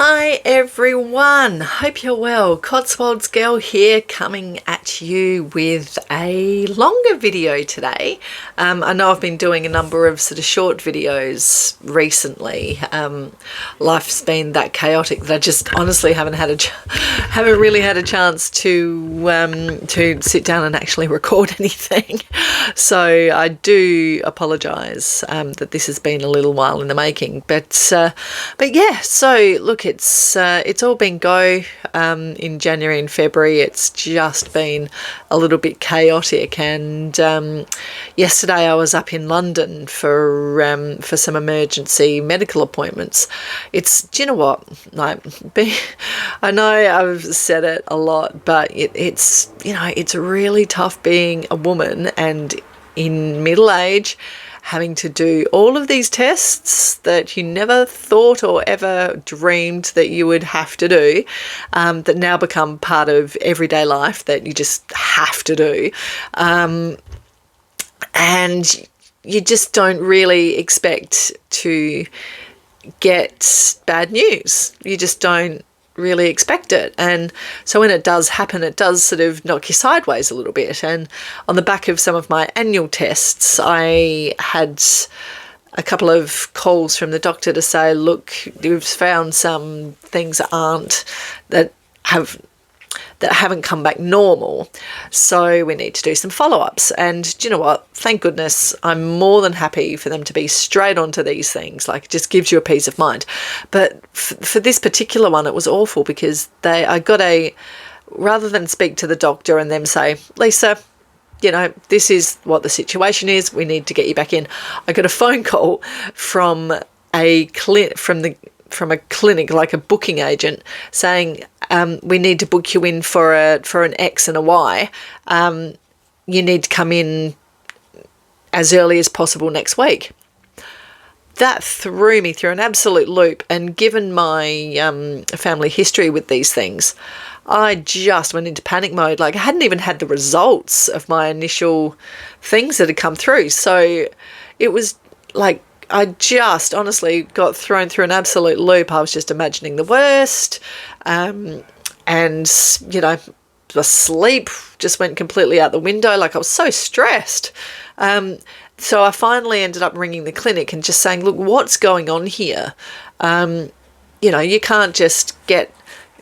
Hi everyone, hope you're well. Cotswolds Girl here, coming at you with a longer video today. I know I've been doing a number of sort of short videos recently. Life's been that chaotic that I just honestly haven't really had a chance to sit down and actually record anything. So I do apologise that this has been a little while in the making, but yeah. So look, it's all been go in January and February. It's just been a little bit chaotic, and yesterday I was up in London for some emergency medical appointments. Do you know what? I know I've said it a lot, but it's really tough being a woman and in middle age, having to do all of these tests that you never thought or ever dreamed that you would have to do, that now become part of everyday life that you just have to do. And you just don't really expect to get bad news. You just don't really expect it, and so when it does happen, it does sort of knock you sideways a little bit. And on the back of some of my annual tests, I had a couple of calls from the doctor to say, look, we've found some things that haven't come back normal, so we need to do some follow-ups. And do you know what? Thank goodness, I'm more than happy for them to be straight onto these things. Like, it just gives you a peace of mind. But for this particular one, it was awful because rather than speak to the doctor and them say, Lisa, this is what the situation is, we need to get you back in, I got a phone call from a clinic, like a booking agent, saying, we need to book you in for an X and a Y. You need to come in as early as possible next week. That threw me through an absolute loop, and given my family history with these things, I just went into panic mode. Like, I hadn't even had the results of my initial things that had come through. So it was like, I just honestly got thrown through an absolute loop. I was just imagining the worst. And, the sleep just went completely out the window. Like, I was so stressed. So I finally ended up ringing the clinic and just saying, look, what's going on here? You can't just get,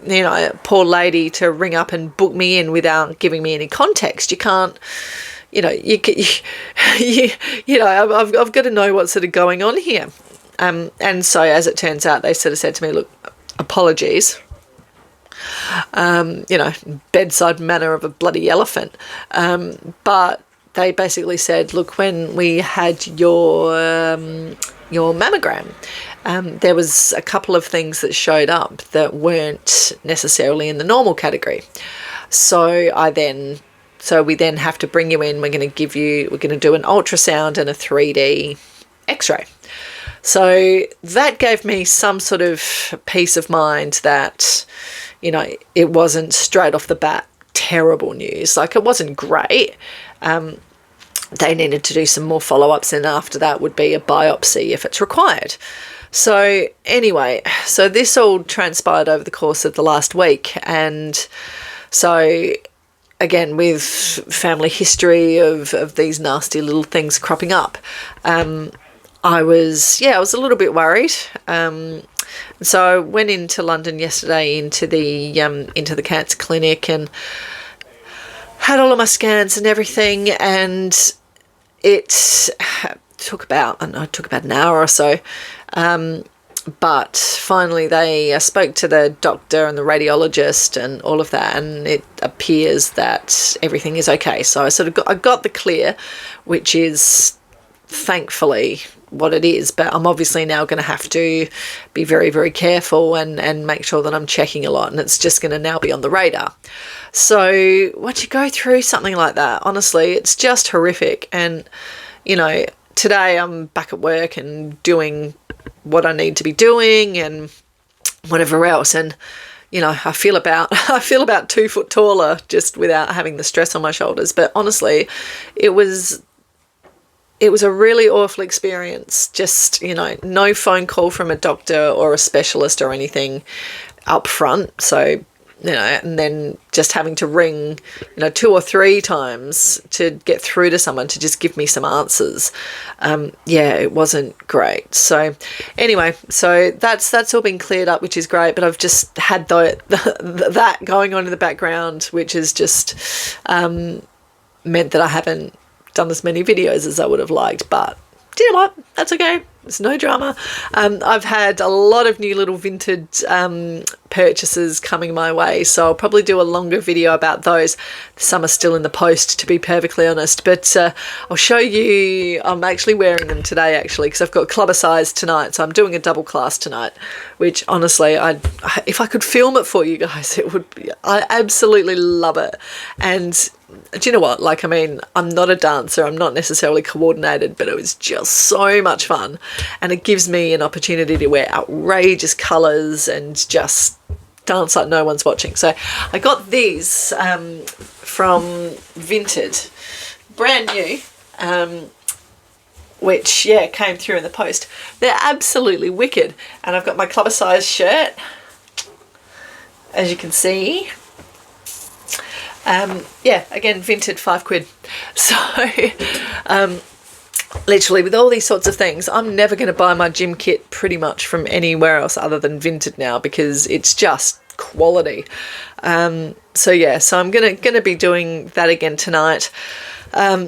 a poor lady to ring up and book me in without giving me any context. You can't, I've got to know what's sort of going on here. And so as it turns out, they sort of said to me, look, apologies, bedside manner of a bloody elephant. But they basically said, look, when we had your mammogram, there was a couple of things that showed up that weren't necessarily in the normal category. So we then have to bring you in. We're going to do an ultrasound and a 3D x-ray. So that gave me some sort of peace of mind that, it wasn't straight off the bat terrible news. Like, it wasn't great. They needed to do some more follow-ups, and after that would be a biopsy if it's required. So anyway, this all transpired over the course of the last week. And so again, with family history of these nasty little things cropping up, I was a little bit worried. So I went into London yesterday into the cancer clinic and had all of my scans and everything, and it took about an hour or so. But finally I spoke to the doctor and the radiologist and all of that, and it appears that everything is okay. So I got the clear, which is thankfully what it is, but I'm obviously now going to have to be very, very careful and make sure that I'm checking a lot, and it's just going to now be on the radar. So once you go through something like that, honestly, it's just horrific. And, today I'm back at work and doing what I need to be doing and whatever else. And, I feel about 2 foot taller just without having the stress on my shoulders. But honestly, it was it was a really awful experience. Just, you know, no phone call from a doctor or a specialist or anything up front. So, you know, and then just having to ring, you know, 2 or 3 times to get through to someone to just give me some answers. Yeah, it wasn't great. So anyway, so that's all been cleared up, which is great. But I've just had that going on in the background, which has just meant that I haven't done as many videos as I would have liked. But do you know what? That's okay. It's no drama. I've had a lot of new little vintage purchases coming my way, so I'll probably do a longer video about those. Some are still in the post, to be perfectly honest, but I'll show you. I'm actually wearing them today, actually, because I've got clubber size tonight, so I'm doing a double class tonight, which honestly, if I could film it for you guys, it would be, I absolutely love it. And do you know what? Like, I mean, I'm not a dancer. I'm not necessarily coordinated, but it was just so much fun. And it gives me an opportunity to wear outrageous colours and just dance like no one's watching. So I got these from Vinted, brand new, which, yeah, came through in the post. They're absolutely wicked. And I've got my clubber size shirt, as you can see. Yeah, again, Vinted, £5. So, literally, with all these sorts of things, I'm never going to buy my gym kit pretty much from anywhere else other than Vinted now, because it's just quality. So yeah, so I'm gonna be doing that again tonight.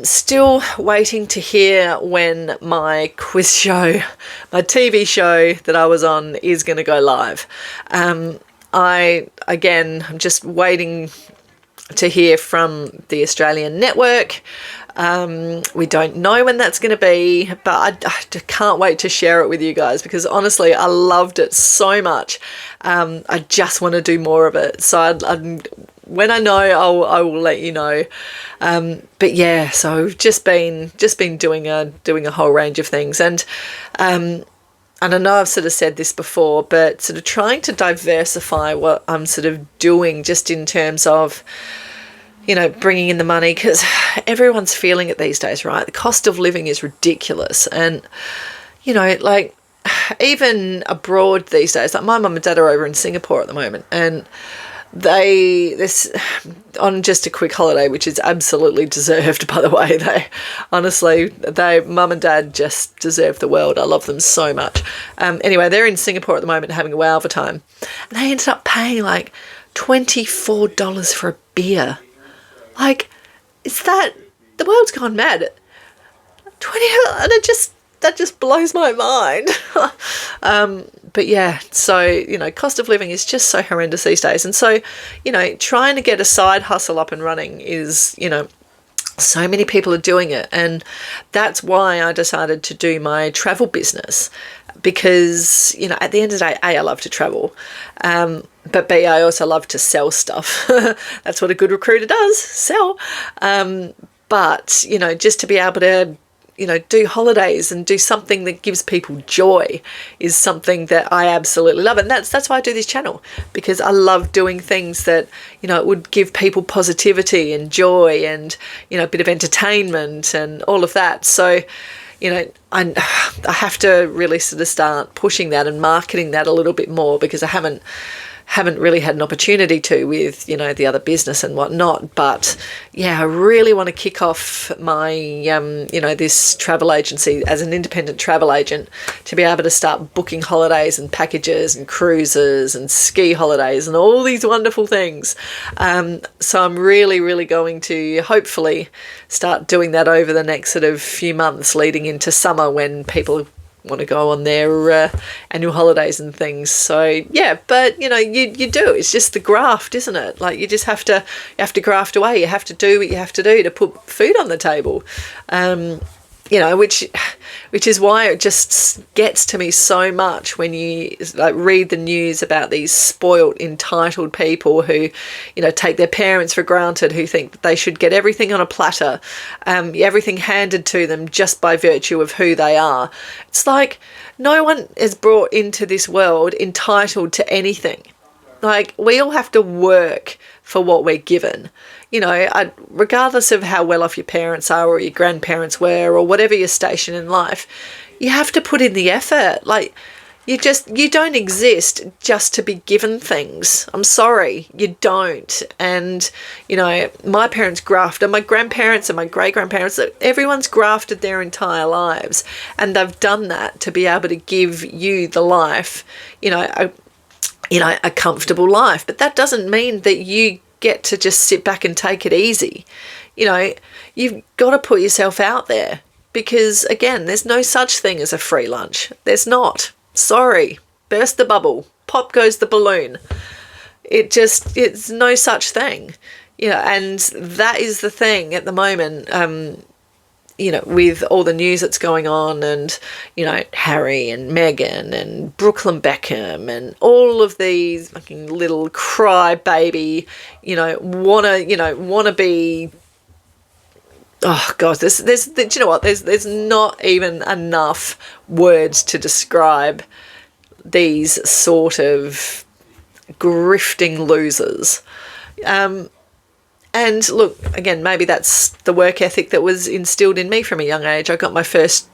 Still waiting to hear when my quiz show, my TV show that I was on, is going to go live. I'm just waiting to hear from the Australian network. We don't know when that's going to be, but I can't wait to share it with you guys, because honestly, I loved it so much. I just want to do more of it. So when I know, I will let you know. But yeah, so I've just been doing a whole range of things, and I know I've sort of said this before, but sort of trying to diversify what I'm sort of doing, just in terms of, you know, bringing in the money, because everyone's feeling it these days, right? The cost of living is ridiculous. And, you know, like, even abroad these days, like my mum and dad are over in Singapore at the moment, and this on just a quick holiday, which is absolutely deserved, by the way. Mum and dad just deserve the world. I love them so much. Anyway, they're in Singapore at the moment having a wow of a time, and they ended up paying like $24 for a beer. Like, the world's gone mad. 20, and that just blows my mind. But yeah, so, you know, cost of living is just so horrendous these days. And so, you know, trying to get a side hustle up and running is, you know, so many people are doing it. And that's why I decided to do my travel business, because, you know, at the end of the day, A, I love to travel. But B, I also love to sell stuff. That's what a good recruiter does, sell. But, you know, just to be able to, you know, do holidays and do something that gives people joy is something that I absolutely love. And that's why I do this channel, because I love doing things that, you know, it would give people positivity and joy and, you know, a bit of entertainment and all of that. So, you know, I have to really sort of start pushing that and marketing that a little bit more, because I haven't really had an opportunity to, with, you know, the other business and whatnot. But yeah, I really want to kick off my, you know, this travel agency as an independent travel agent, to be able to start booking holidays and packages and cruises and ski holidays and all these wonderful things. So I'm really, really going to hopefully start doing that over the next sort of few months leading into summer, when people want to go on their annual holidays and things. So yeah, but you know, you do, it's just the graft, isn't it? Like, you just have to graft away. You have to do what you have to do to put food on the table. You know, which is why it just gets to me so much when you like read the news about these spoilt, entitled people who, you know, take their parents for granted, who think that they should get everything on a platter, everything handed to them just by virtue of who they are. It's like, no one is brought into this world entitled to anything. Like, we all have to work for what we're given. You know, regardless of how well off your parents are or your grandparents were or whatever your station in life, you have to put in the effort. Like, you don't exist just to be given things. I'm sorry, you don't. And, you know, my parents grafted, my grandparents and my great-grandparents, everyone's grafted their entire lives. And they've done that to be able to give you the life, a comfortable life. But that doesn't mean that you get to just sit back and take it easy. You know, you've got to put yourself out there because, again, there's no such thing as a free lunch. There's not. Sorry. Burst the bubble. Pop goes the balloon. It's no such thing. You know, and that is the thing at the moment, with all the news that's going on and, Harry and Meghan and Brooklyn Beckham and all of these fucking little crybaby, wanna be, oh God, do you know what? There's not even enough words to describe these sort of grifting losers. And look, again, maybe that's the work ethic that was instilled in me from a young age. I got my first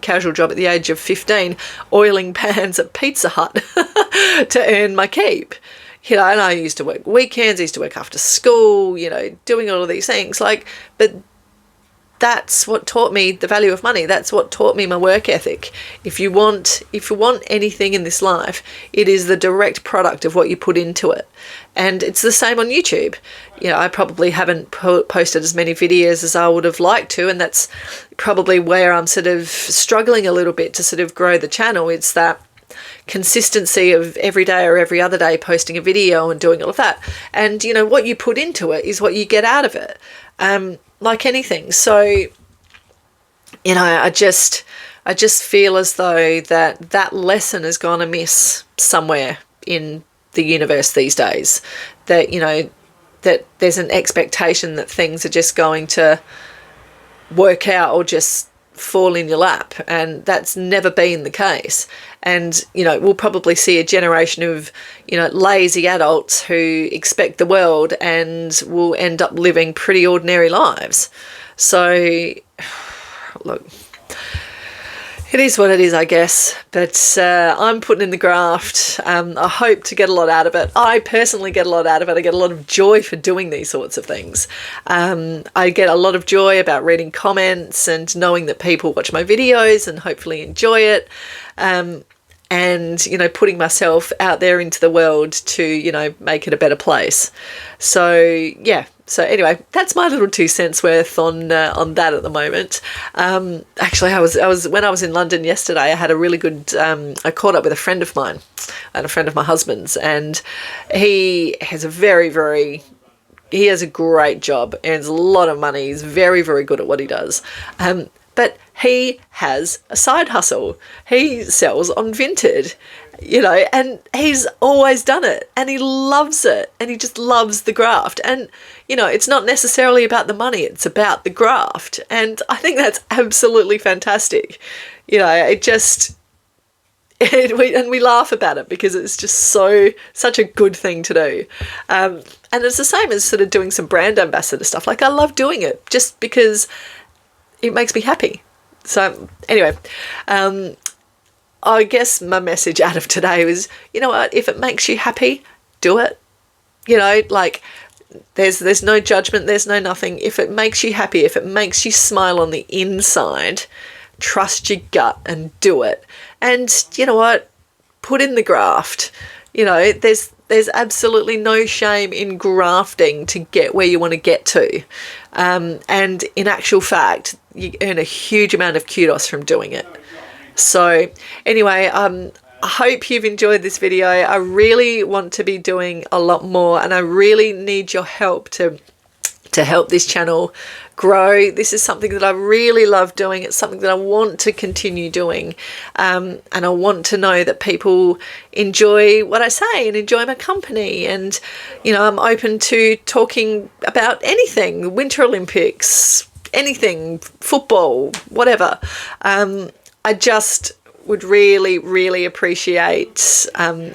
casual job at the age of 15, oiling pans at Pizza Hut to earn my keep. And I used to work weekends, I used to work after school, doing all of these things. But that's what taught me the value of money. That's what taught me my work ethic. If you want anything in this life, it is the direct product of what you put into it. And it's the same on YouTube. I probably haven't posted as many videos as I would have liked to, and that's probably where I'm sort of struggling a little bit to sort of grow the channel. It's that consistency of every day or every other day posting a video and doing all of that. And, what you put into it is what you get out of it. Like anything. So, I just feel as though that lesson has gone amiss somewhere in the universe these days. That, that there's an expectation that things are just going to work out or just fall in your lap. And that's never been the case. And, we'll probably see a generation of, lazy adults who expect the world and will end up living pretty ordinary lives. So, look, it is what it is, I guess. But I'm putting in the graft. I hope to get a lot out of it. I personally get a lot out of it. I get a lot of joy for doing these sorts of things. I get a lot of joy about reading comments and knowing that people watch my videos and hopefully enjoy it. And, putting myself out there into the world to, make it a better place. So, yeah. So anyway, that's my little 2 cents worth on that at the moment. Actually, I was when I was in London yesterday, I had a really good, I caught up with a friend of mine and a friend of my husband's, and he has a he has a great job, earns a lot of money, he's very, very good at what he does. But he has a side hustle. He sells on Vinted, and he's always done it and he loves it and he just loves the graft. And, it's not necessarily about the money, it's about the graft. And I think that's absolutely fantastic. We laugh about it because it's just such a good thing to do. And it's the same as sort of doing some brand ambassador stuff. Like, I love doing it just because it makes me happy. So anyway, I guess my message out of today was, what, if it makes you happy, do it. There's no judgment, there's no nothing. If it makes you happy, if it makes you smile on the inside, trust your gut and do it. And you know what? Put in the graft. There's absolutely no shame in grafting to get where you want to get to. And in actual fact, you earn a huge amount of kudos from doing it. So anyway, I hope you've enjoyed this video. I really want to be doing a lot more, and I really need your help to help this channel grow. This is something that I really love doing. It's something that I want to continue doing. And I want to know that people enjoy what I say and enjoy my company. And, I'm open to talking about anything, Winter Olympics, anything, football, whatever. I just would really, really appreciate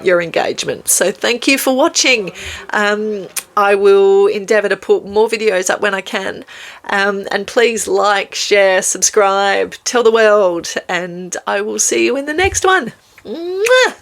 your engagement. So thank you for watching. I will endeavour to put more videos up when I can. And please like, share, subscribe, tell the world, and I will see you in the next one. Mwah!